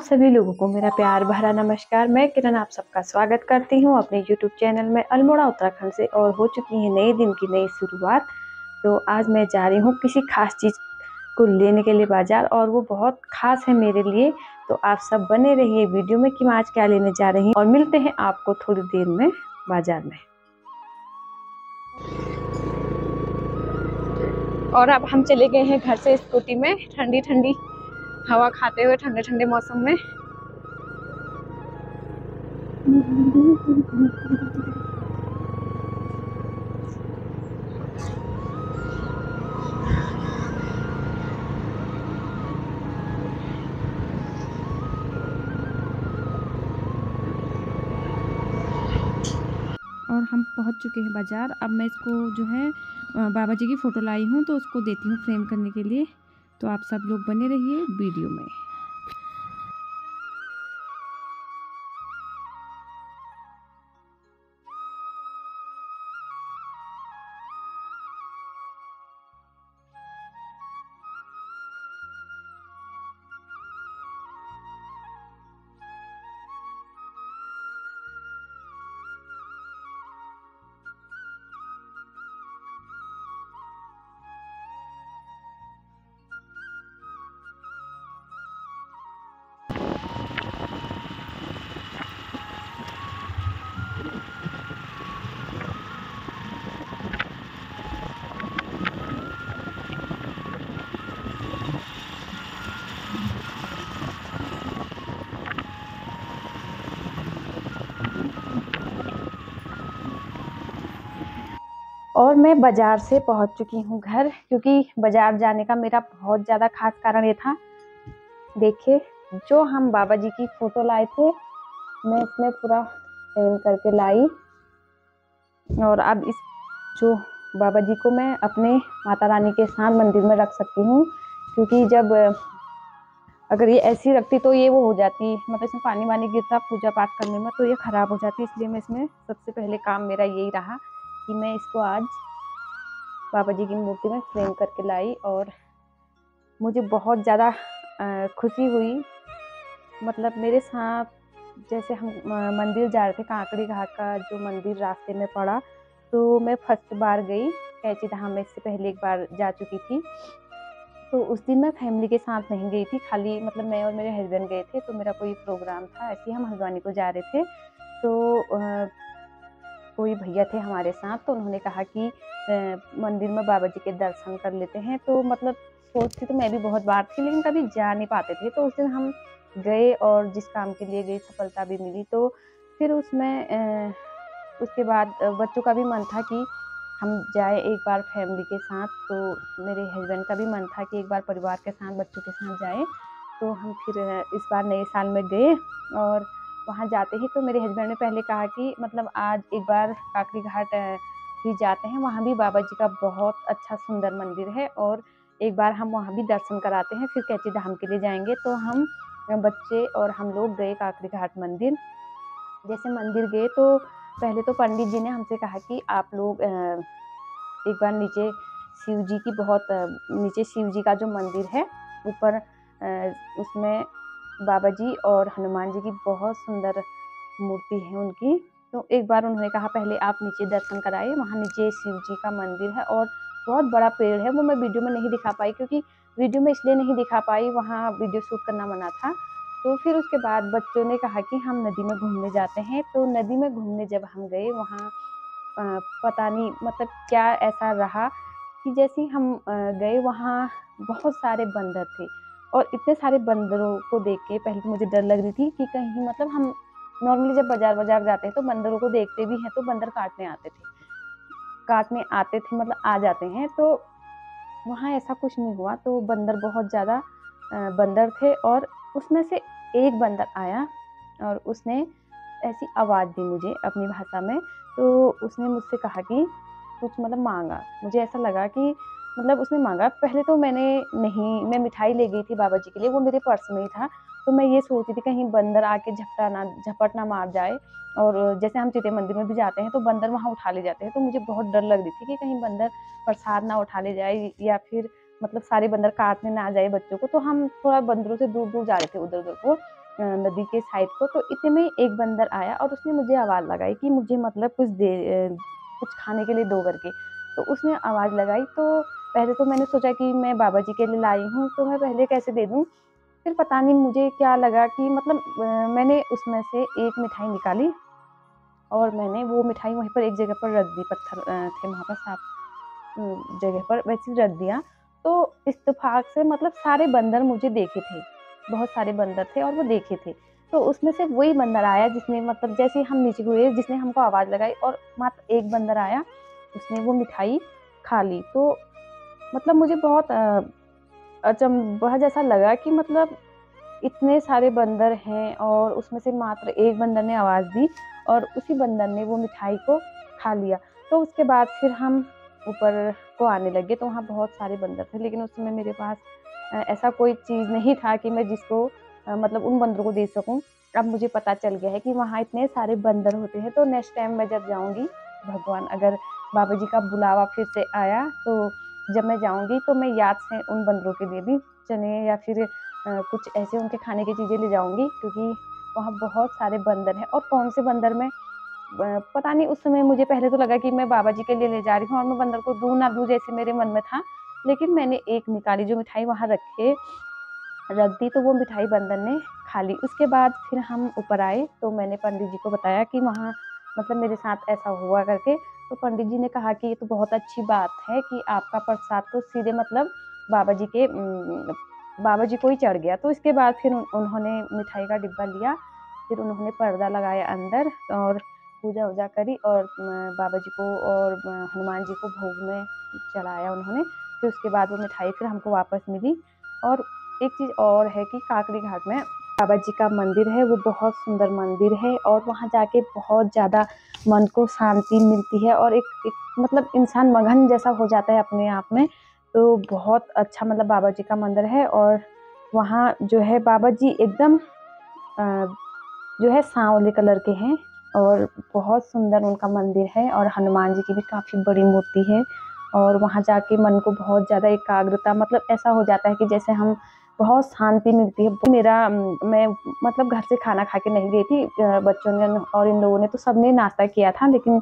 आप सभी लोगों को मेरा प्यार भरा नमस्कार। मैं किरण आप सबका स्वागत करती हूं अपने YouTube चैनल में अल्मोड़ा उत्तराखंड से। और हो चुकी है नए दिन की नई शुरुआत। तो आज मैं जा रही हूं किसी खास चीज़ को लेने के लिए बाजार, और वो बहुत खास है मेरे लिए। तो आप सब बने रहिए वीडियो में कि मैं आज क्या लेने जा रही हूँ, और मिलते हैं आपको थोड़ी देर में बाजार में। और अब हम चले गए हैं घर से स्कूटी में, ठंडी ठंडी हवा खाते हुए ठंडे ठंडे मौसम में। और हम पहुंच चुके हैं बाज़ार। अब मैं इसको जो है बाबा जी की फ़ोटो लाई हूँ, तो उसको देती हूँ फ्रेम करने के लिए। तो आप सब लोग बने रहिए वीडियो में। और मैं बाज़ार से पहुंच चुकी हूं घर, क्योंकि बाज़ार जाने का मेरा बहुत ज़्यादा खास कारण ये था। देखिए, जो हम बाबा जी की फ़ोटो लाए थे, मैं इसमें पूरा फ्रेम करके लाई। और अब इस जो बाबा जी को मैं अपने माता रानी के साथ मंदिर में रख सकती हूँ, क्योंकि जब अगर ये ऐसी रखती तो ये वो हो जाती, मतलब इसमें पानी वानी गिरता पूजा पाठ करने में, तो ये ख़राब हो जाती। इसलिए मैं इसमें सबसे पहले काम मेरा यही रहा कि मैं इसको आज बाबा जी की मूर्ति में फ्रेम करके लाई। और मुझे बहुत ज़्यादा खुशी हुई। मतलब मेरे साथ जैसे हम मंदिर जा रहे थे, काकड़ी घाट का जो मंदिर रास्ते में पड़ा, तो मैं फर्स्ट बार गई। कैंची धाम में इससे पहले एक बार जा चुकी थी। तो उस दिन मैं फैमिली के साथ नहीं गई थी, खाली मतलब मैं और मेरे हस्बैंड गए थे। तो मेरा कोई प्रोग्राम था, ऐसे ही हम हल्द्वानी को जा रहे थे। तो कोई भैया थे हमारे साथ, तो उन्होंने कहा कि मंदिर में बाबा जी के दर्शन कर लेते हैं। तो मतलब सोचती तो मैं भी बहुत बार थी, लेकिन कभी जा नहीं पाते थे। तो उस दिन हम गए, और जिस काम के लिए गई सफलता भी मिली। तो फिर उसमें उसके बाद बच्चों का भी मन था कि हम जाए एक बार फैमिली के साथ। तो मेरे हस्बैंड का भी मन था कि एक बार परिवार के साथ बच्चों के साथ जाए। तो हम फिर इस बार नए साल में गए। और वहाँ जाते ही तो मेरे हस्बैंड ने पहले कहा कि मतलब आज एक बार काकड़ी घाट भी जाते हैं, वहाँ भी बाबा जी का बहुत अच्छा सुंदर मंदिर है, और एक बार हम वहाँ भी दर्शन कराते हैं, फिर कैंची धाम के लिए जाएंगे। तो हम बच्चे और हम लोग गए काकड़ी घाट मंदिर। जैसे मंदिर गए तो पहले तो पंडित जी ने हमसे कहा कि आप लोग एक बार नीचे शिव जी की नीचे शिव जी का जो मंदिर है ऊपर, उसमें बाबा जी और हनुमान जी की बहुत सुंदर मूर्ति है उनकी। तो एक बार उन्होंने कहा पहले आप नीचे दर्शन कराइए, वहाँ नीचे शिव जी का मंदिर है, और बहुत बड़ा पेड़ है। वो मैं वीडियो में नहीं दिखा पाई, क्योंकि वीडियो में इसलिए नहीं दिखा पाई, वहाँ वीडियो शूट करना मना था। तो फिर उसके बाद बच्चों ने कहा कि हम नदी में घूमने जाते हैं। तो नदी में घूमने जब हम गए, वहाँ पता नहीं मतलब क्या ऐसा रहा कि जैसे ही हम गए, वहाँ बहुत सारे बंदर थे। और इतने सारे बंदरों को देख के पहले तो मुझे डर लग रही थी कि कहीं मतलब हम नॉर्मली जब बाजार जाते हैं तो बंदरों को देखते भी हैं, तो बंदर काटने आते थे मतलब आ जाते हैं। तो वहाँ ऐसा कुछ नहीं हुआ। तो बंदर बहुत ज़्यादा बंदर थे, और उसमें से एक बंदर आया और उसने ऐसी आवाज़ दी मुझे अपनी भाषा में। तो उसने मुझसे कहा कि कुछ मतलब मांगा। मुझे ऐसा लगा कि मतलब उसने मांगा। पहले तो मैं मिठाई ले गई थी बाबा जी के लिए, वो मेरे पर्स में ही था। तो मैं ये सोच रही थी कहीं बंदर आके झपट ना मार जाए। और जैसे हम चिते मंदिर में भी जाते हैं तो बंदर वहाँ उठा ले जाते हैं, तो मुझे बहुत डर लग रही थी कि कहीं बंदर प्रसाद ना उठा ले जाए, या फिर मतलब सारे बंदर काटने ना आ जाए बच्चों को। तो हम थोड़ा बंदरों से दूर दूर जा रहे थे उधर उधर को। नदी के साइड को। तो इतने में एक बंदर आया और उसने मुझे आवाज़ लगाई कि मुझे मतलब कुछ खाने के लिए दो करके। तो उसने आवाज़ लगाई, तो पहले तो मैंने सोचा कि मैं बाबा जी के लिए लाई हूँ, तो मैं पहले कैसे दे दूँ। फिर पता नहीं मुझे क्या लगा कि मतलब मैंने उसमें से एक मिठाई निकाली और मैंने वो मिठाई वहीं पर एक जगह पर रख दी। पत्थर थे वहाँ पर साफ जगह पर, वैसे ही रख दिया। तो इत्तेफाक से मतलब सारे बंदर मुझे देखे थे, बहुत सारे बंदर थे और वो देखे थे। तो उसमें से वही बंदर आया जिसने मतलब जैसे ही हम नीचे हुए जिसने हमको आवाज़ लगाई, और मात्र एक बंदर आया, उसने वो मिठाई खा ली। तो मतलब मुझे बहुत अचंभा जैसा लगा कि मतलब इतने सारे बंदर हैं और उसमें से मात्र एक बंदर ने आवाज़ दी और उसी बंदर ने वो मिठाई को खा लिया। तो उसके बाद फिर हम ऊपर को आने लगे, तो वहाँ बहुत सारे बंदर थे, लेकिन उस समय मेरे पास ऐसा कोई चीज़ नहीं था कि मैं जिसको मतलब उन बंदरों को दे सकूँ। अब मुझे पता चल गया है कि वहाँ इतने सारे बंदर होते हैं, तो नेक्स्ट टाइम मैं जब जाऊँगी, भगवान अगर बाबा जी का बुलावा फिर से आया, तो जब मैं जाऊँगी तो मैं याद से उन बंदरों के लिए भी चने या फिर कुछ ऐसे उनके खाने की चीज़ें ले जाऊँगी, क्योंकि वहाँ बहुत सारे बंदर हैं। और कौन से बंदर मैं पता नहीं, उस समय मुझे पहले तो लगा कि मैं बाबा जी के लिए ले जा रही हूँ और मैं बंदर को दूँ ना दूँ जैसे मेरे मन में था। लेकिन मैंने एक निकाली जो मिठाई वहाँ रख दी, तो वो मिठाई बंदर ने खा ली। उसके बाद फिर हम ऊपर आए, तो मैंने पंडित जी को बताया कि वहाँ मतलब मेरे साथ ऐसा हुआ करके। तो पंडित जी ने कहा कि ये तो बहुत अच्छी बात है कि आपका प्रसाद तो सीधे मतलब बाबा जी के बाबा जी को ही चढ़ गया। तो इसके बाद फिर उन्होंने मिठाई का डिब्बा लिया, फिर उन्होंने पर्दा लगाया अंदर और पूजा वूजा करी और बाबा जी को और हनुमान जी को भोग में चढ़ाया उन्होंने। फिर उसके बाद वो मिठाई फिर हमको वापस मिली। और एक चीज़ और है कि काकड़ी घाट में बाबा जी का मंदिर है, वो बहुत सुंदर मंदिर है और वहाँ जाके बहुत ज़्यादा मन को शांति मिलती है और एक मतलब इंसान मगन जैसा हो जाता है अपने आप में। तो बहुत अच्छा मतलब बाबा जी का मंदिर है। और वहाँ जो है बाबा जी एकदम जो है सांवले कलर के हैं और बहुत सुंदर उनका मंदिर है। और हनुमान जी की भी काफ़ी बड़ी मूर्ति है और वहाँ जाके मन को बहुत ज़्यादा एकाग्रता मतलब ऐसा हो जाता है कि जैसे हम बहुत शांति मिलती है। मैं मतलब घर से खाना खा के नहीं गई थी, बच्चों ने और इन लोगों ने तो सबने नाश्ता किया था, लेकिन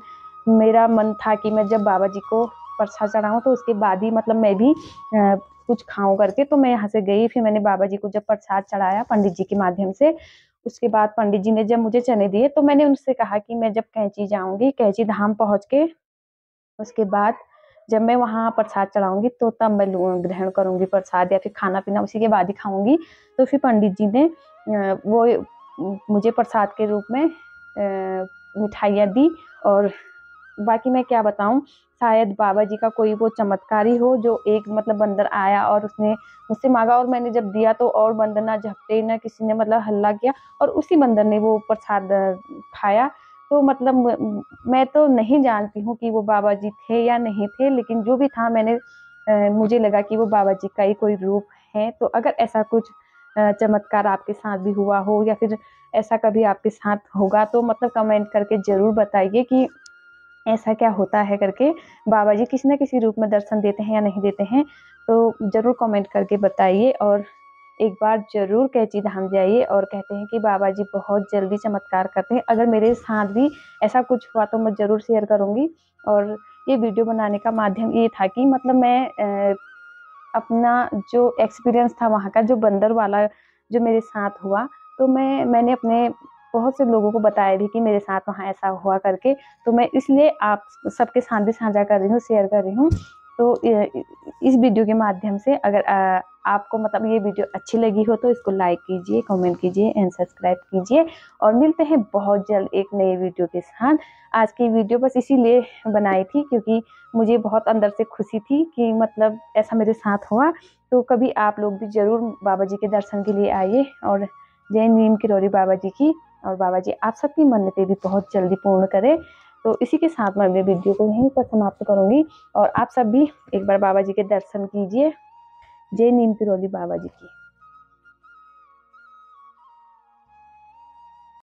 मेरा मन था कि मैं जब बाबा जी को प्रसाद चढ़ाऊँ तो उसके बाद ही मतलब मैं भी कुछ खाऊं करके। तो मैं यहाँ से गई, फिर मैंने बाबा जी को जब प्रसाद चढ़ाया पंडित जी के माध्यम से, उसके बाद पंडित जी ने जब मुझे चने दिए, तो मैंने उनसे कहा कि मैं जब कैंची जाऊंगी, कैंची धाम पहुंच के उसके बाद जब मैं वहाँ प्रसाद चढ़ाऊंगी तो तब मैं ग्रहण करूंगी प्रसाद, या फिर खाना पीना उसी के बाद ही खाऊंगी। तो फिर पंडित जी ने वो मुझे प्रसाद के रूप में मिठाइयाँ दी। और बाकी मैं क्या बताऊं, शायद बाबा जी का कोई वो चमत्कार ही हो जो एक मतलब बंदर आया और उसने मुझसे मांगा और मैंने जब दिया तो और बंदर ना झपटे ना किसी ने मतलब हल्ला किया और उसी बंदर ने वो प्रसाद खाया। तो मतलब मैं तो नहीं जानती हूँ कि वो बाबा जी थे या नहीं थे, लेकिन जो भी था मुझे लगा कि वो बाबा जी का ही कोई रूप है। तो अगर ऐसा कुछ चमत्कार आपके साथ भी हुआ हो या फिर ऐसा कभी आपके साथ होगा तो मतलब कमेंट करके ज़रूर बताइए कि ऐसा क्या होता है करके, बाबा जी किसी न किसी रूप में दर्शन देते हैं या नहीं देते हैं। तो ज़रूर कमेंट करके बताइए और एक बार ज़रूर कैंची धाम जाइए। और कहते हैं कि बाबा जी बहुत जल्दी चमत्कार करते हैं। अगर मेरे साथ भी ऐसा कुछ हुआ तो मैं ज़रूर शेयर करूँगी। और ये वीडियो बनाने का माध्यम ये था कि मतलब मैं अपना जो एक्सपीरियंस था वहाँ का जो बंदर वाला जो मेरे साथ हुआ, तो मैंने अपने बहुत से लोगों को बताया भी कि मेरे साथ वहाँ ऐसा हुआ करके। तो मैं इसलिए आप सबके साथ भी साझा कर रही हूँ, शेयर कर रही हूँ। तो इस वीडियो के माध्यम से अगर आपको मतलब ये वीडियो अच्छी लगी हो तो इसको लाइक कीजिए, कमेंट कीजिए एंड सब्सक्राइब कीजिए। और मिलते हैं बहुत जल्द एक नए वीडियो के साथ। आज की वीडियो बस इसीलिए बनाई थी क्योंकि मुझे बहुत अंदर से खुशी थी कि मतलब ऐसा मेरे साथ हुआ। तो कभी आप लोग भी ज़रूर बाबा जी के दर्शन के लिए आइए। और जय नीम किरोड़ी बाबा जी की। और बाबा जी आप सबकी मन्नतें भी बहुत जल्दी पूर्ण करें। तो इसी के साथ मैं वीडियो को यहीं पर समाप्त करूँगी। और आप सब भी एक बार बाबा जी के दर्शन कीजिए। जय नीम किरोड़ी बाबा जी की।